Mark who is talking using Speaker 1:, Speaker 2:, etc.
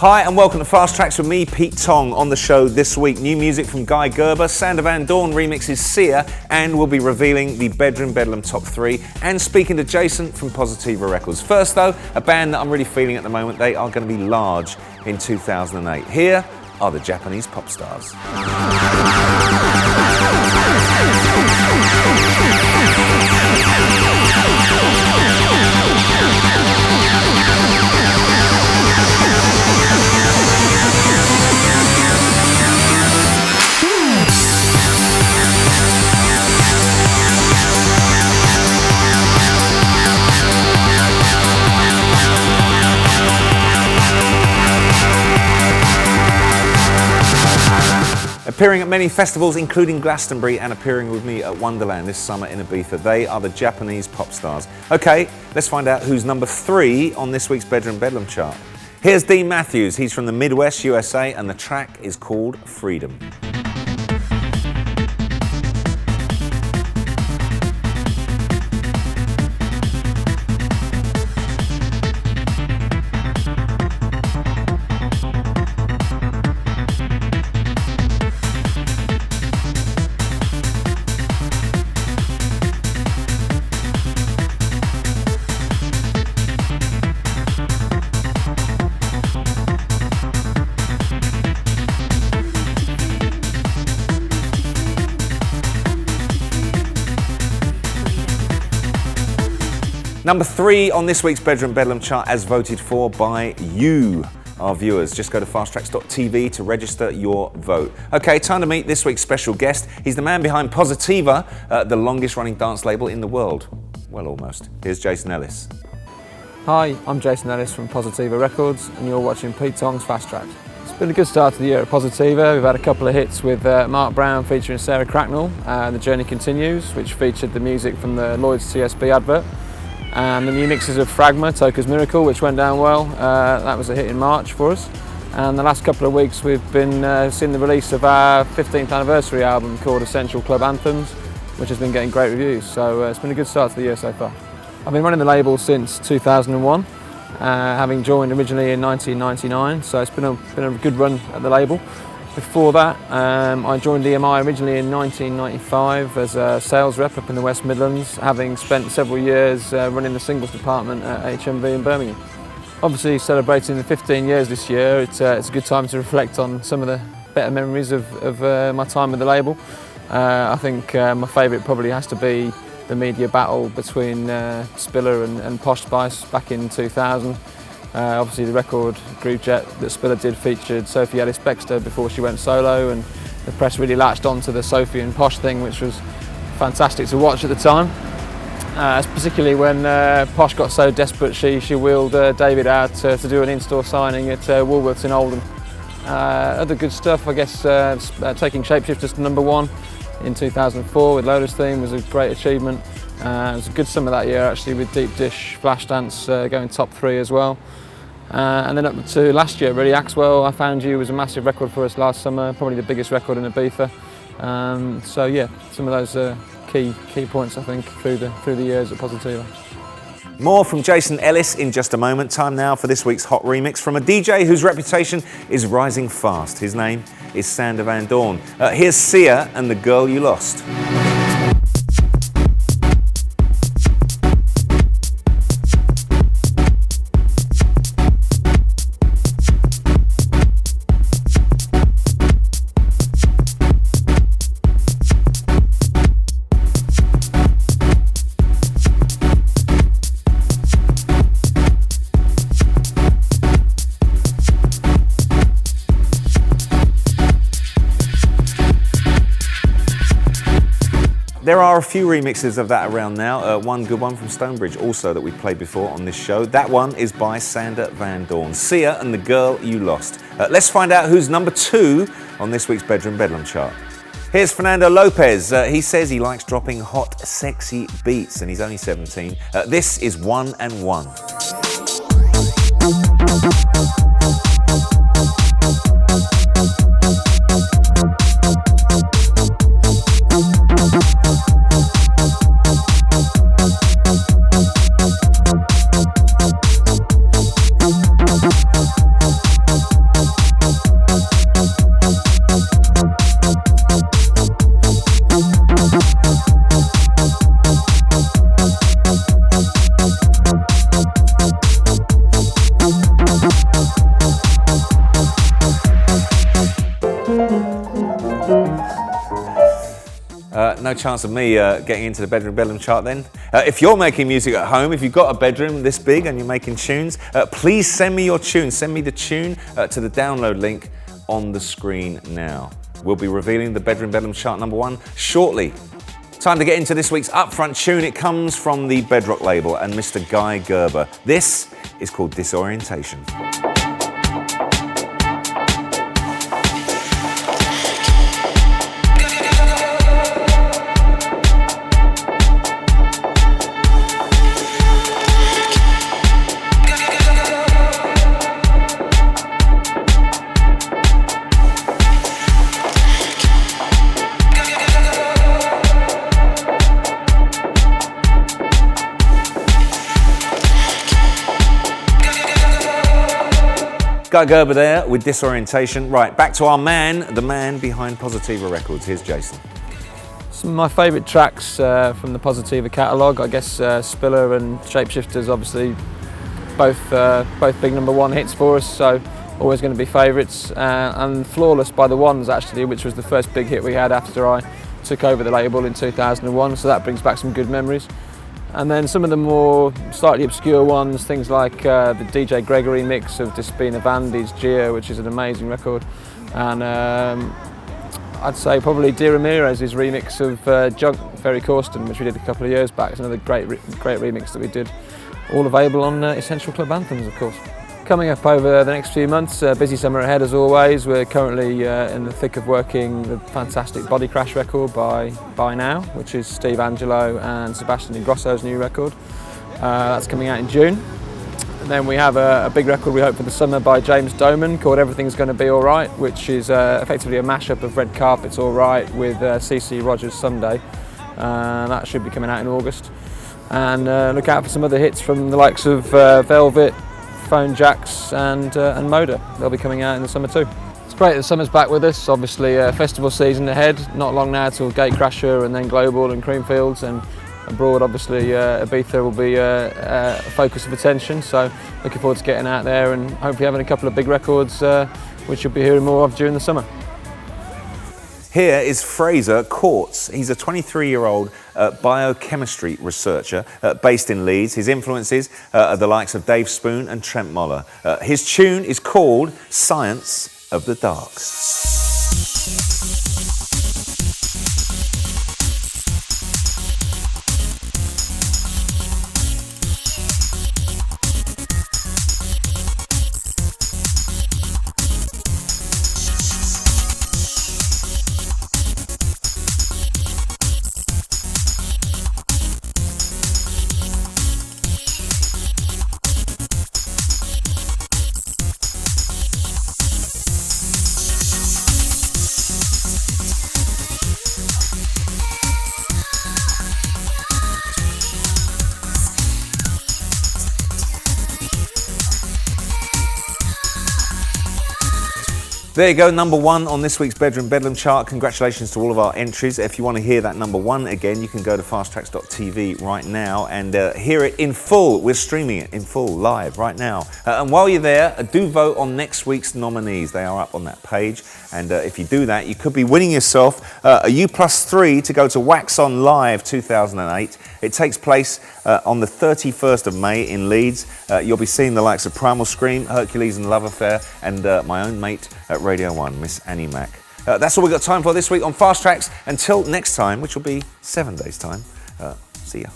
Speaker 1: Hi and welcome to Fast Tracks with me, Pete Tong. On the show this week, new music from Gerber, Sander Van Doorn remixes Sia, and we'll be revealing the Bedroom Bedlam top 3 and speaking to Jason from Positiva Records. First though, a band that I'm really feeling at the moment. They are going to be large in 2008. Here are the Japanese Popstars. Appearing at many festivals, including Glastonbury, and appearing with me at Wonderland this summer in Ibiza. They are the Japanese Popstars. Okay, let's find out who's number 3 on this week's Bedroom Bedlam chart. Here's Dean Matthews. He's from the Midwest, USA, and the track is called Freedom. Number 3 on this week's Bedroom Bedlam chart, as voted for by you, our viewers. Just go to fasttracks.tv to register your vote. Okay, time to meet this week's special guest. He's the man behind Positiva, the longest running dance label in the world. Well, almost. Here's Jason Ellis.
Speaker 2: Hi, I'm Jason Ellis from Positiva Records, and you're watching Pete Tong's Fast Tracks. It's been a good start to the year at Positiva. We've had a couple of hits with Mark Brown featuring Sarah Cracknell, and The Journey Continues, which featured the music from the Lloyd's TSB advert. And the new mixes of Fragma, Toka's Miracle, which went down well. That was a hit in March for us. And the last couple of weeks we've been seeing the release of our 15th anniversary album called Essential Club Anthems, which has been getting great reviews. So it's been a good start to the year so far. I've been running the label since 2001, having joined originally in 1999. So it's been a good run at the label. Before that, I joined EMI originally in 1995 as a sales rep up in the West Midlands, having spent several years running the singles department at HMV in Birmingham. Obviously celebrating the 15 years this year, it's a good time to reflect on some of the better memories of my time with the label. I think my favourite probably has to be the media battle between Spiller and Posh Spice back in 2000. Obviously the record Groove Jet that Spiller did featured Sophie Ellis-Bextor before she went solo, and the press really latched onto the Sophie and Posh thing, which was fantastic to watch at the time. Particularly when Posh got so desperate she wheeled David out to do an in-store signing at Woolworths in Oldham. Other good stuff, I guess, taking Shapeshifters to #1 in 2004 with Lotus Theme was a great achievement. It was a good summer that year actually, with Deep Dish, Flashdance going top 3 as well. And then up to last year really, Axwell, I Found You was a massive record for us last summer, probably the biggest record in Ibiza. So yeah, some of those key points I think through the years at Positiva.
Speaker 1: More from Jason Ellis in just a moment. Time now for this week's hot remix from a DJ whose reputation is rising fast. His name is Sander Van Doorn. Here's Sia and The Girl You Lost. There are a few remixes of that around now. One good one from Stonebridge also that we played before on this show. That one is by Sander Van Doorn. Sia and The Girl You Lost. Let's find out who's number 2 on this week's Bedroom Bedlam chart. Here's Fernando Lopez. He says he likes dropping hot, sexy beats, and he's only 17. This is 1 and 1. no chance of me getting into the Bedroom Bedlam chart then. If you're making music at home, if you've got a bedroom this big and you're making tunes, please send me your tune. Send me the tune to the download link on the screen now. We'll be revealing the Bedroom Bedlam chart #1 shortly. Time to get into this week's upfront tune. It comes from the Bedrock label and Mr. Guy Gerber. This is called Disorientation. Guy Gerber there with Disorientation. Right, back to our man, the man behind Positiva Records. Here's Jason.
Speaker 2: Some of my favourite tracks from the Positiva catalogue, I guess Spiller and Shapeshifters, obviously both big #1 hits for us, so always going to be favourites. And Flawless by The Ones actually, which was the first big hit we had after I took over the label in 2001, so that brings back some good memories. And then some of the more slightly obscure ones, things like the DJ Gregory mix of Despina Vandy's Geo, which is an amazing record. And I'd say probably Di Ramirez's remix of Junk, Ferry Corsten, which we did a couple of years back. It's another great remix that we did. All available on Essential Club Anthems, of course. Coming up over the next few months, busy summer ahead as always. We're currently in the thick of working the fantastic Body Crash record by Now, which is Steve Angelo and Sebastian Ingrosso's new record. That's coming out in June. And then we have a big record we hope for the summer by James Doman called Everything's Gonna Be Alright, which is effectively a mashup of Red Carpet's Alright with CC Rogers' Someday. That should be coming out in August. And look out for some other hits from the likes of Velvet, Phone Jacks and Moda. They'll be coming out in the summer too. It's great that summer's back with us. Obviously festival season ahead, not long now till Gatecrasher and then Global and Creamfields, and abroad obviously Ibiza will be a focus of attention, so looking forward to getting out there and hopefully having a couple of big records which you'll be hearing more of during the summer.
Speaker 1: Here is Fraser Courts. He's a 23-year-old biochemistry researcher based in Leeds. His influences are the likes of Dave Spoon and Trent Moller. His tune is called Science of the Dark. There you go, #1 on this week's Bedroom Bedlam chart. Congratulations to all of our entries. If you want to hear that #1 again, you can go to fasttracks.tv right now and hear it in full. We're streaming it in full, live, right now. And while you're there, do vote on next week's nominees. They are up on that page. And if you do that, you could be winning yourself a U+3 to go to Wax On Live 2008. It takes place on the 31st of May in Leeds. You'll be seeing the likes of Primal Scream, Hercules and Love Affair, and my own mate at Radio 1, Miss Annie Mac. That's all we've got time for this week on Fast Tracks. Until next time, which will be 7 days' time, see ya.